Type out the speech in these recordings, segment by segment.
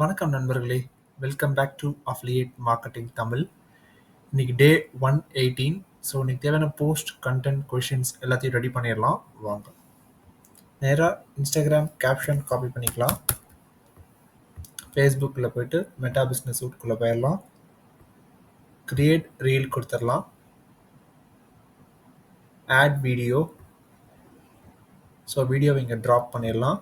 வணக்கம் நண்பர்களே! Welcome back to affiliate marketing Tamil. இன்னைக்கு டே 118. ஸோ இன்னைக்கு தேவையான போஸ்ட் கண்டென்ட் கொஷின்ஸ் எல்லாத்தையும் ரெடி பண்ணிடலாம் வாங்க. நேராக இன்ஸ்டாகிராம் கேப்ஷன் காப்பி பண்ணிக்கலாம். ஃபேஸ்புக்கில் போயிட்டு மெட்டா பிஸ்னஸ் சூட்குள்ளே போயிடலாம். கிரியேட் ரீல் கொடுத்துடலாம். Add video. ஸோ வீடியோவை இங்கே ட்ராப் பண்ணிடலாம்.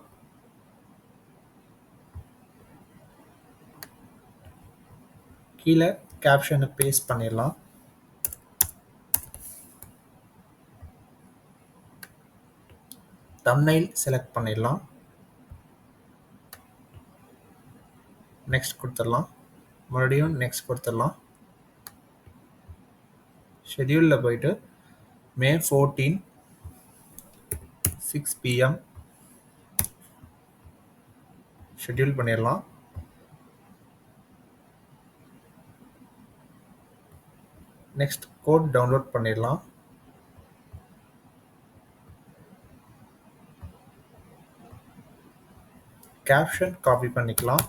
கீழே கேப்ஷனை பேஸ்ட் பண்ணிடலாம். தம்ப்நெயில் செலக்ட் பண்ணிடலாம். நெக்ஸ்ட் கொடுத்துடலாம். மறுபடியும் நெக்ஸ்ட் கொடுத்துடலாம். ஷெட்யூலில் போயிட்டு May 14 6 PM ஷெட்யூல் பண்ணிடலாம். நெக்ஸ்ட் கோட் டவுன்லோட் பண்ணிடலாம். கேப்ஷன் காப்பி பண்ணிக்கலாம்.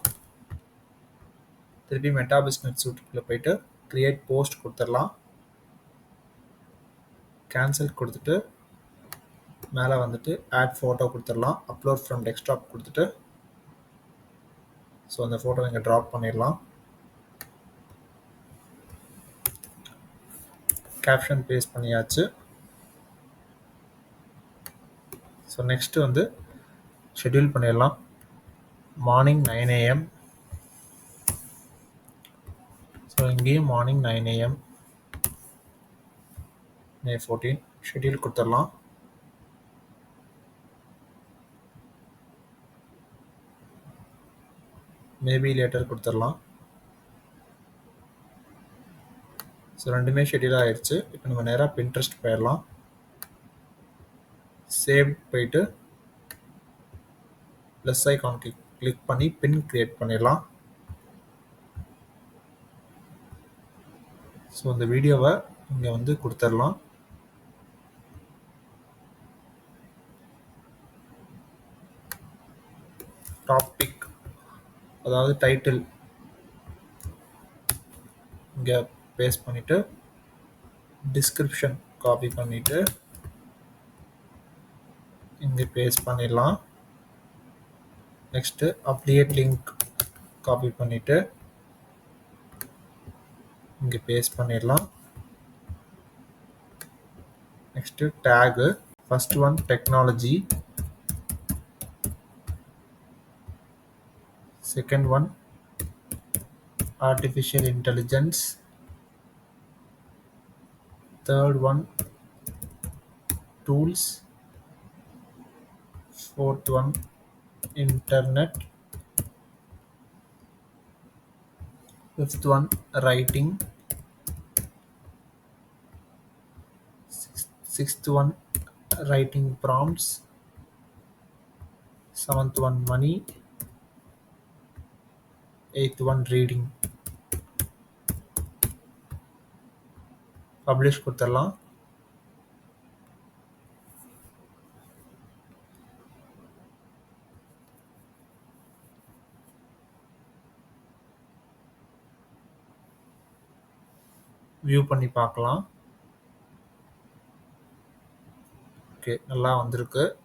திருப்பி மெட்டா பிஸ்னஸ் சூட்டுக்குள்ளே போயிட்டு கிரியேட் போஸ்ட் கொடுத்துடலாம். கேன்சல் கொடுத்துட்டு மேலே வந்துட்டு ஆட் ஃபோட்டோ கொடுத்துடலாம். அப்லோட் ஃப்ரம் டெஸ்க்டாப் கொடுத்துட்டு ஸோ அந்த ஃபோட்டோ இங்கே ட்ராப் பண்ணிடலாம். கேப்ஷன் பேஸ்ட் பண்ணியாச்சு. ஸோ நெக்ஸ்ட்டு வந்து ஷெட்யூல் பண்ணிடலாம். Morning 9 AM. ஸோ இங்கேயும் மார்னிங் 9 AM May 14 ஷெட்யூல் கொடுத்துடலாம். மேபி லேட்டர் கொடுத்துடலாம். ஸோ ரெண்டுமே ஷெட்யூல் ஆயிடுச்சு. இப்போ நம்ம நேராக பின்ட்ரெஸ்ட் போயிடலாம். சேவ் போயிட்டு ப்ளஸ் ஐகான் கிளிக் பண்ணி பின் கிரியேட் பண்ணிடலாம். ஸோ இந்த வீடியோவை இங்கே வந்து கொடுத்துடலாம். டாபிக் அதாவது டைட்டில் இங்கே பேஸ்ட் பண்ணிவிட்டு டிஸ்கிரிப்ஷன் காப்பி பண்ணிவிட்டு இங்கே பேஸ்ட் பண்ணிடலாம். நெக்ஸ்ட்டு அப்ளியேட் லிங்க் காப்பி பண்ணிவிட்டு இங்கே பேஸ்ட் பண்ணிடலாம். Next tag first one technology, second one artificial intelligence, third one tools, fourth one internet, fifth one writing, sixth one writing prompts, seventh one money, eighth one reading. Publish கொடுத்துடலாம். View பண்ணி பார்க்கலாம். Okay, நல்லா வந்திருக்கு.